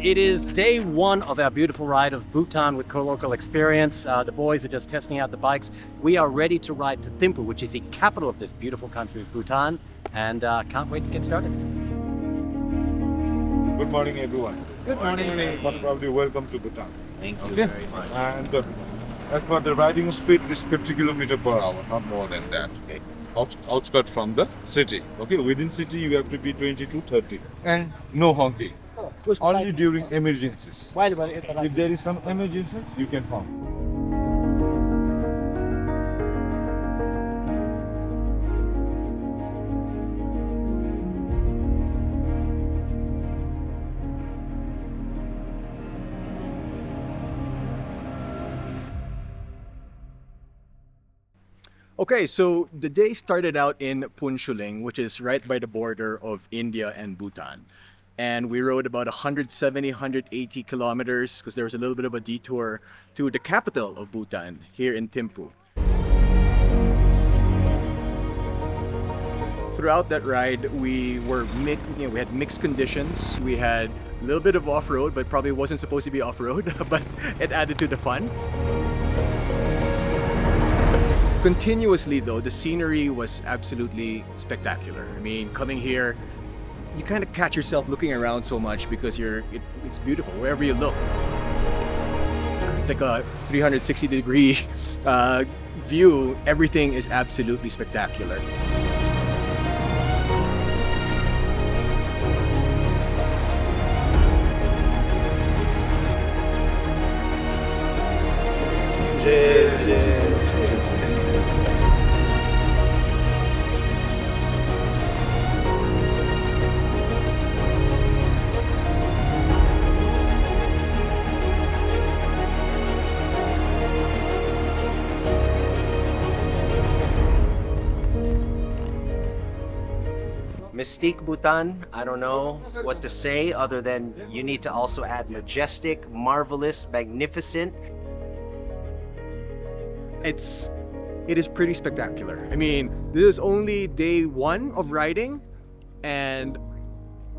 It is day one of our beautiful ride of Bhutan with Colokal Experience. The boys are just testing out the bikes. We are ready to ride to Thimphu, which is the capital of this beautiful country of Bhutan, and can't wait to get started. Good morning, everyone. Good morning. Most probably welcome to Bhutan. Thank you very much. And as for the riding speed, is 50 kilometers per hour, not more than that. Okay. Outskirts from the city. Okay, within city you have to be 20 to 30, and no honking. Only during emergencies. If there is some emergencies, you can honk. Okay, so the day started out in Phunchuling, which is right by the border of India and Bhutan. And we rode about 170, 180 kilometers because there was a little bit of a detour to the capital of Bhutan, here in Thimphu. Throughout that ride, we had mixed conditions. We had a little bit of off-road, but probably wasn't supposed to be off-road, but it added to the fun. Continuously though, the scenery was absolutely spectacular. I mean, coming here, you kind of catch yourself looking around so much because it's beautiful wherever you look. It's like a 360-degree view. Everything is absolutely spectacular. Mystique Bhutan, I don't know what to say other than you need to also add majestic, marvelous, magnificent. It is pretty spectacular. I mean, this is only day one of riding, and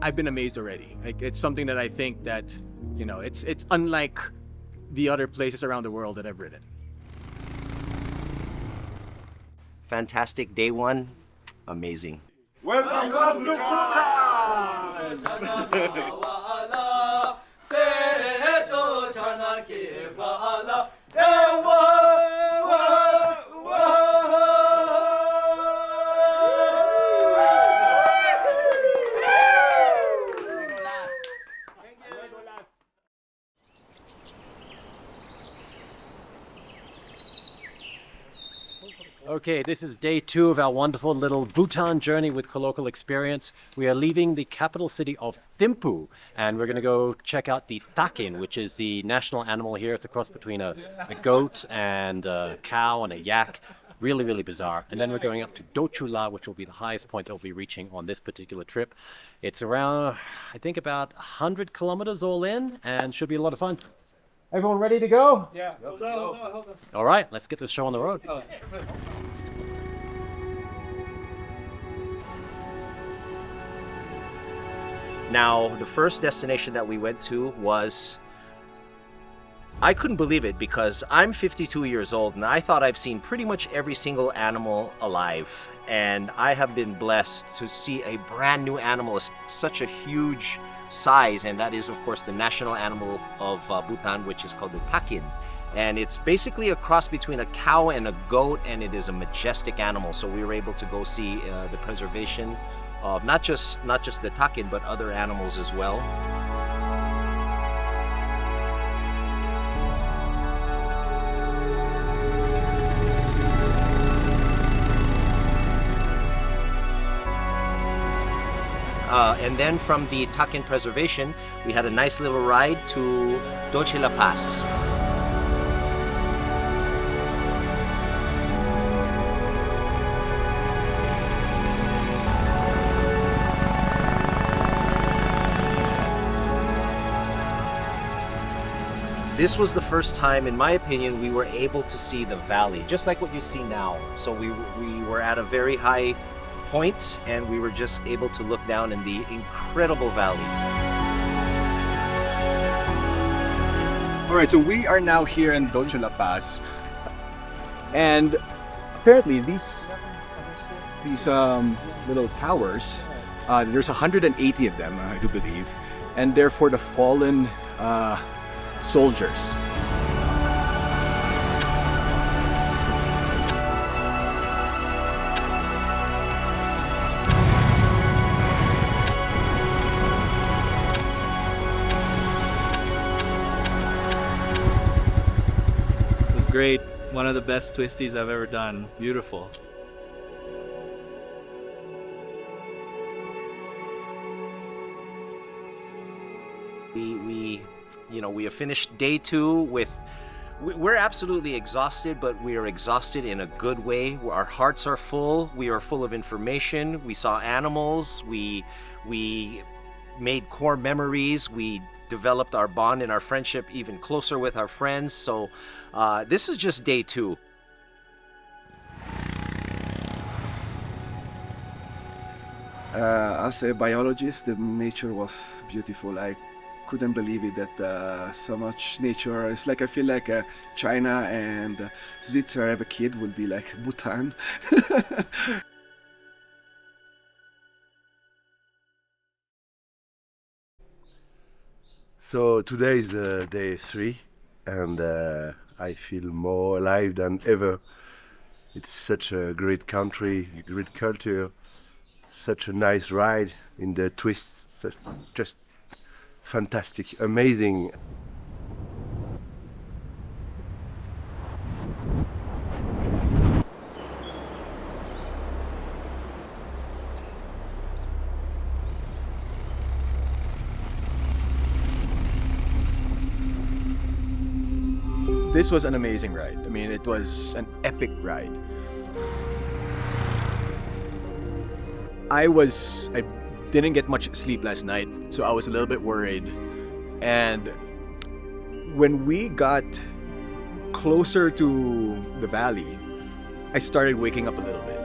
I've been amazed already. Like, it's something that I think that, you know, it's unlike the other places around the world that I've ridden. Fantastic day one, amazing. Welcome to Okay, this is day two of our wonderful little Bhutan journey with Colokal Experience. We are leaving the capital city of Thimphu, and we're going to go check out the takin, which is the national animal here. It's a cross between a goat and a cow and a yak. Really, really bizarre. And then we're going up to Dochula, which will be the highest point that we'll be reaching on this particular trip. It's around, I think, about 100 kilometers all in, and should be a lot of fun. Everyone ready to go? Yeah. Hold on. All right, let's get this show on the road. Now, the first destination that we went to was, I couldn't believe it because I'm 52 years old and I thought I've seen pretty much every single animal alive. And I have been blessed to see a brand new animal, such a huge size, and that is of course the national animal of Bhutan, which is called the takin. And it's basically a cross between a cow and a goat, and it is a majestic animal. So we were able to go see the preservation of not just the takin, but other animals as well. And then from the Takin Preservation, we had a nice little ride to Doche La Paz. This was the first time, in my opinion, we were able to see the valley, just like what you see now. So we were at a very high point, and we were just able to look down in the incredible valley. All right, so we are now here in Doche La Paz, and apparently these little towers, there's 180 of them, I do believe, and they're for the fallen soldiers. It was great. One of the best twisties I've ever done. Beautiful. We have finished day 2 with, we're absolutely exhausted, but we are exhausted in a good way. Our hearts are full. We are full of information. We saw animals. We made core memories. We developed our bond and our friendship even closer with our friends. So this is just day 2. As a biologist, the nature was beautiful. I couldn't believe it that so much nature. It's like I feel like China and Switzerland have a kid would be like Bhutan. So today is day 3, and I feel more alive than ever. It's such a great country, great culture, such a nice ride in the twists, just fantastic, amazing. This was an amazing ride. I mean, it was an epic ride. I didn't get much sleep last night, so I was a little bit worried. And when we got closer to the valley, I started waking up a little bit.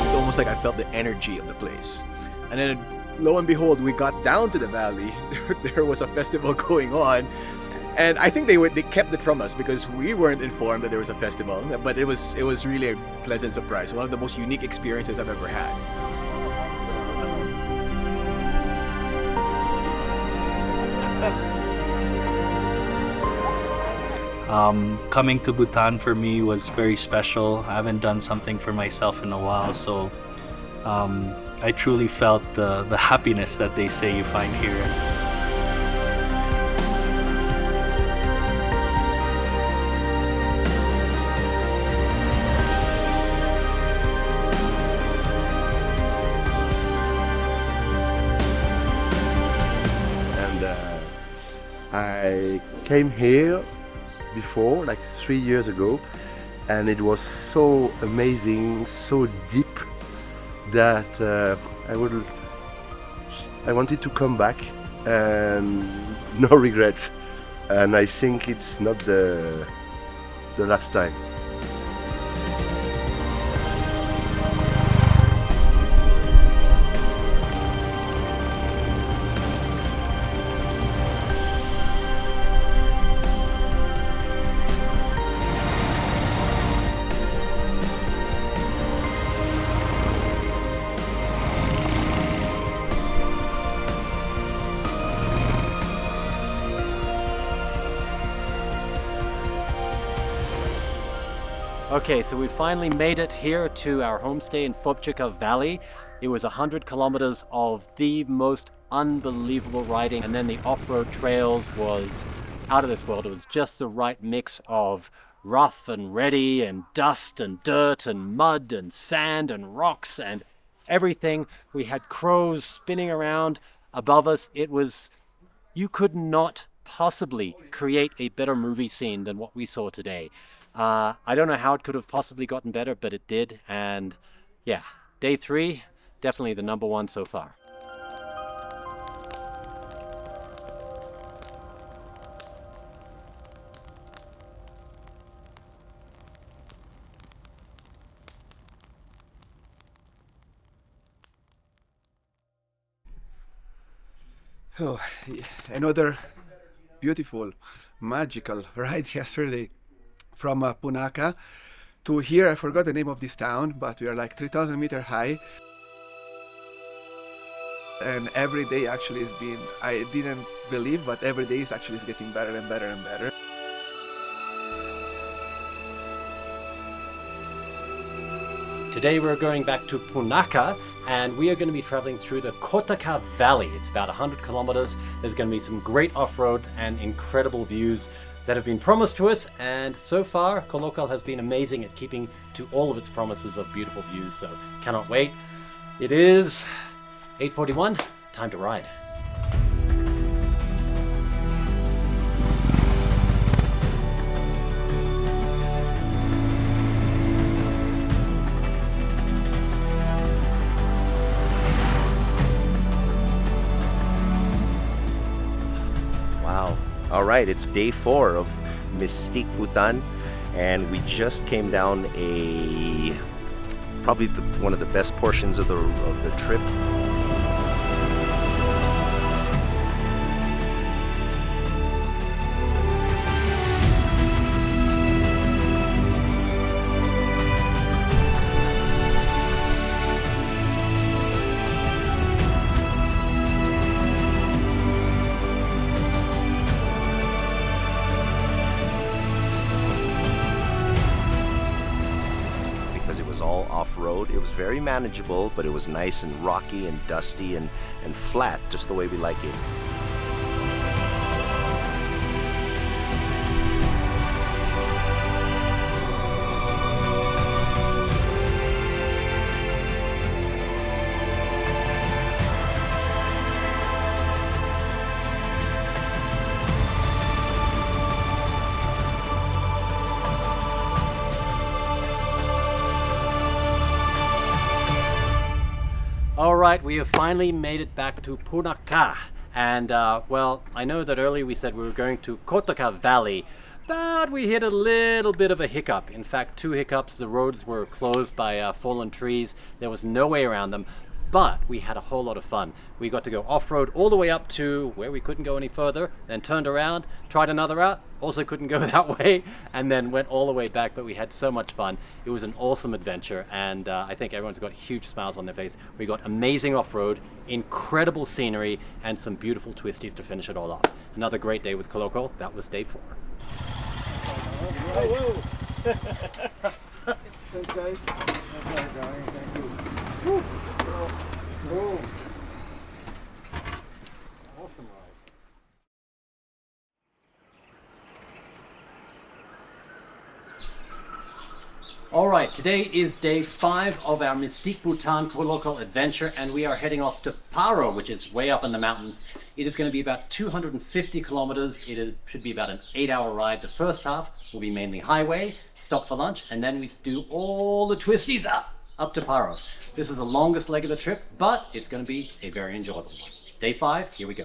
It's almost like I felt the energy of the place. And then lo and behold, we got down to the valley. There was a festival going on, and I think they kept it from us because we weren't informed that there was a festival. But it was really a pleasant surprise. One of the most unique experiences I've ever had. Coming to Bhutan for me was very special. I haven't done something for myself in a while, so I truly felt the happiness that they say you find here. And I came here before, like 3 years ago, and it was so amazing, so deep, that I wanted to come back, and no regrets. And I think it's not the last time. Okay, so we finally made it here to our homestay in Phobjikha Valley. It was 100 kilometers of the most unbelievable riding, and then the off-road trails was out of this world. It was just the right mix of rough and ready and dust and dirt and mud and sand and rocks and everything. We had crows spinning around above us. It was, you could not possibly create a better movie scene than what we saw today. I don't know how it could have possibly gotten better, but it did. And yeah, day 3, definitely the number 1 so far. Oh, another beautiful, magical ride yesterday from Punakha to here. I forgot the name of this town, but we are like 3,000 meters high. And every day actually has been, I didn't believe, but every day is actually getting better and better and better. Today we're going back to Punakha, and we are going to be traveling through the Colokal Valley. It's about 100 kilometers. There's going to be some great off-roads and incredible views that have been promised to us, and so far Colokal has been amazing at keeping to all of its promises of beautiful views, so cannot wait. It is 8:41, time to ride. All right, it's day 4 of Mystique Bhutan, and we just came down probably one of the best portions of the trip. All off-road. It was very manageable, but it was nice and rocky and dusty and flat, just the way we like it. All right, we have finally made it back to Punakha. And well, I know that earlier we said we were going to Colokal Valley, but we hit a little bit of a hiccup. In fact, 2 hiccups. The roads were closed by fallen trees. There was no way around them, but we had a whole lot of fun. We got to go off-road all the way up to where we couldn't go any further, then turned around, tried another route, also couldn't go that way, and then went all the way back, but we had so much fun. It was an awesome adventure, and I think everyone's got huge smiles on their face. We got amazing off-road, incredible scenery, and some beautiful twisties to finish it all off. Another great day with Colokal. That was day 4. Thanks, guys. Thank you. Awesome ride. All right, today is day 5 of our Mystique Bhutan Colokal adventure, and we are heading off to Paro, which is way up in the mountains. It is going to be about 250 kilometers. Should be about an 8-hour ride. The first half will be mainly highway, stop for lunch, and then we do all the twisties up to Paro. This is the longest leg of the trip, but it's going to be a very enjoyable one. Day 5, here we go.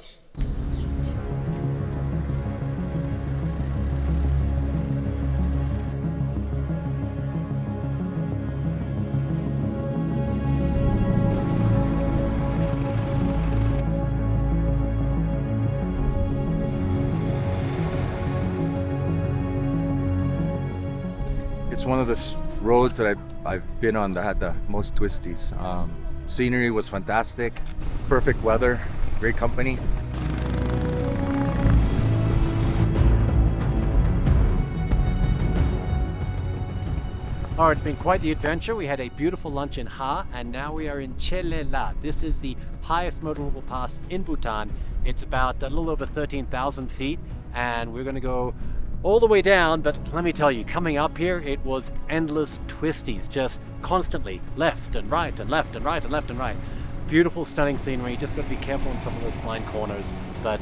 It's one of the roads that I've been on that had the most twisties. Scenery was fantastic, perfect weather, great company. Oh, it's been quite the adventure. We had a beautiful lunch in Ha, and now we are in Chelela. This is the highest motorable pass in Bhutan. It's about a little over 13,000 feet, and we're going to go all the way down. But let me tell you, coming up here, it was endless twisties, just constantly left and right and left and right and left and right. Beautiful, stunning scenery. Just got to be careful in some of those blind corners, but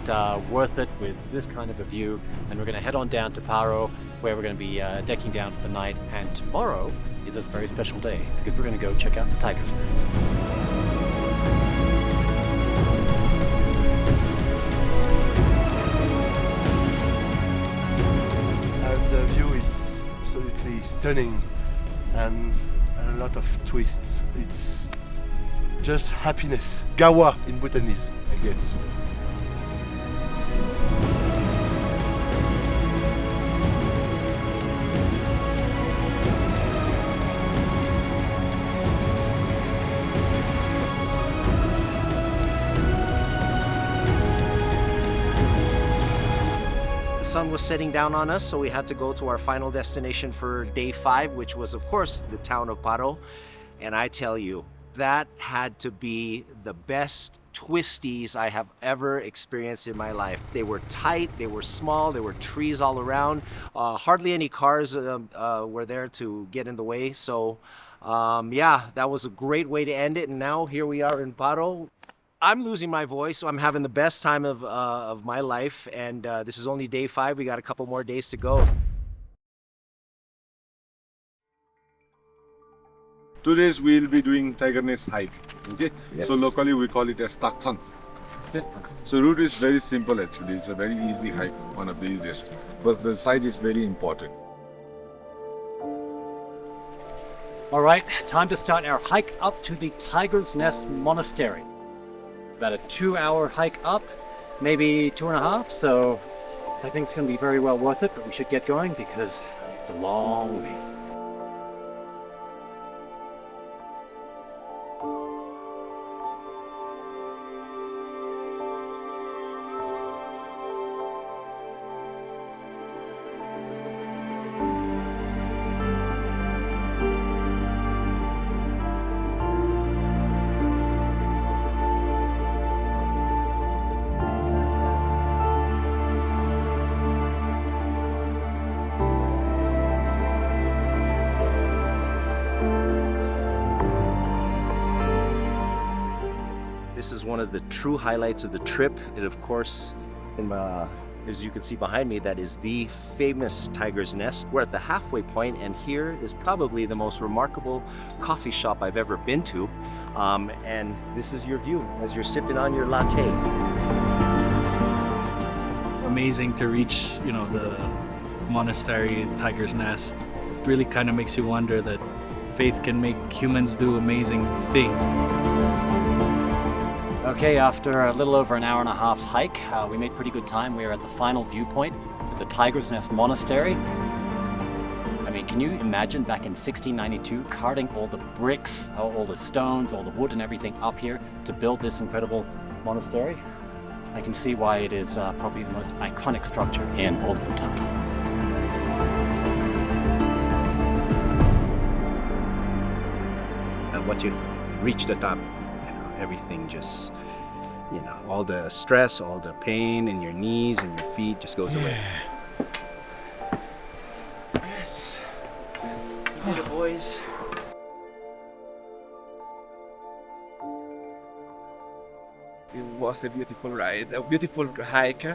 worth it with this kind of a view. And we're going to head on down to Paro, where we're going to be decking down for the night. And tomorrow is a very special day because we're going to go check out the tiger's nest. The view is absolutely stunning and a lot of twists. It's just happiness. Gawa in Bhutanese, I guess. The sun was setting down on us, so we had to go to our final destination for day 5, which was, of course, the town of Paro. And I tell you, that had to be the best twisties I have ever experienced in my life. They were tight, they were small, there were trees all around. Hardly any cars were there to get in the way. So yeah, that was a great way to end it. And now here we are in Paro. I'm losing my voice, so I'm having the best time of my life. And this is only day 5. We got a couple more days to go. Today we'll be doing tiger nest hike. Okay. Yes. So locally we call it as Taktan. Okay. So route is very simple actually. It's a very easy hike, one of the easiest. But the site is very important. All right, time to start our hike up to the Tiger's Nest Monastery. About a 2-hour hike up, maybe 2.5. So I think it's going to be very well worth it, but we should get going because it's a long way. This is one of the true highlights of the trip. And of course, as you can see behind me, that is the famous Tiger's Nest. We're at the halfway point, and here is probably the most remarkable coffee shop I've ever been to. And this is your view as you're sipping on your latte. Amazing to reach, you know, the monastery, Tiger's Nest. It really kind of makes you wonder that faith can make humans do amazing things. Okay, after a little over an hour and a half's hike, we made pretty good time. We are at the final viewpoint to the Tiger's Nest Monastery. I mean, can you imagine back in 1692 carting all the bricks, all the stones, all the wood and everything up here to build this incredible monastery? I can see why it is probably the most iconic structure in all of Bhutan. And once you reach the top, everything just, all the stress, all the pain in your knees and your feet just goes away. Yes. We did it, boys. It was a beautiful ride, a beautiful hike.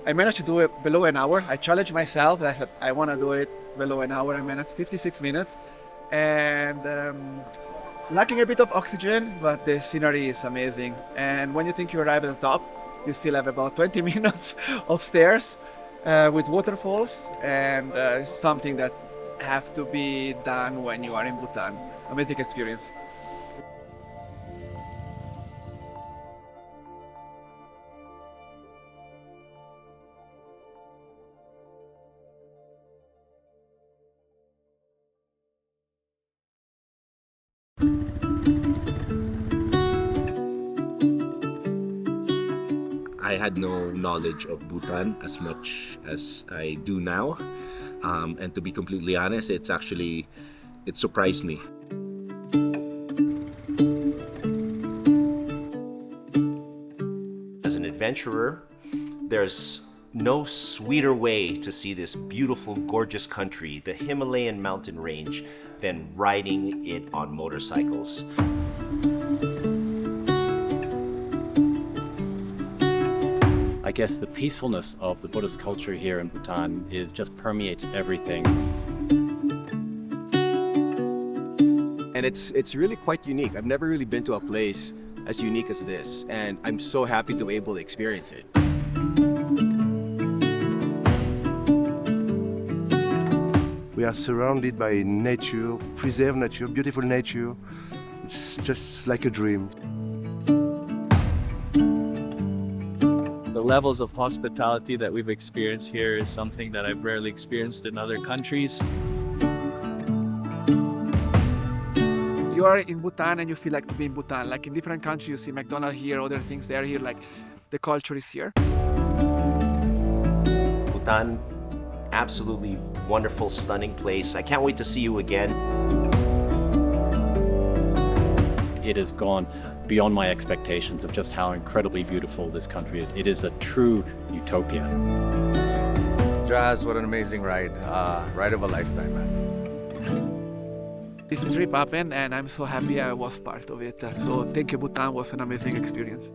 I managed to do it below an hour. I challenged myself. I said I want to do it below an hour. I managed 56 minutes. And lacking a bit of oxygen, but the scenery is amazing. And when you think you arrive at the top, you still have about 20 minutes of stairs with waterfalls, and something that have to be done when you are in Bhutan. Amazing experience. I had no knowledge of Bhutan as much as I do now. And to be completely honest, it surprised me. As an adventurer, there's no sweeter way to see this beautiful, gorgeous country, the Himalayan mountain range, than riding it on motorcycles. I guess the peacefulness of the Buddhist culture here in Bhutan just permeates everything. And it's really quite unique. I've never really been to a place as unique as this, and I'm so happy to be able to experience it. We are surrounded by nature, preserved nature, beautiful nature. It's just like a dream. The levels of hospitality that we've experienced here is something that I've rarely experienced in other countries. You are in Bhutan and you feel like to be in Bhutan. Like in different countries, you see McDonald's here, other things there. Here, like the culture is here. Bhutan, absolutely wonderful, stunning place. I can't wait to see you again. It has gone beyond my expectations of just how incredibly beautiful this country is. It is a true utopia. Jazz, what an amazing ride. Ride of a lifetime, man. This trip happened and I'm so happy I was part of it. So thank you, Bhutan. Was an amazing experience.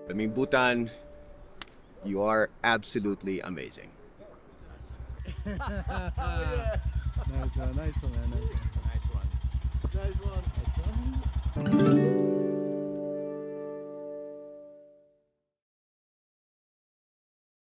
I mean, Bhutan, you are absolutely amazing. Nice one, man. Nice one. Nice one.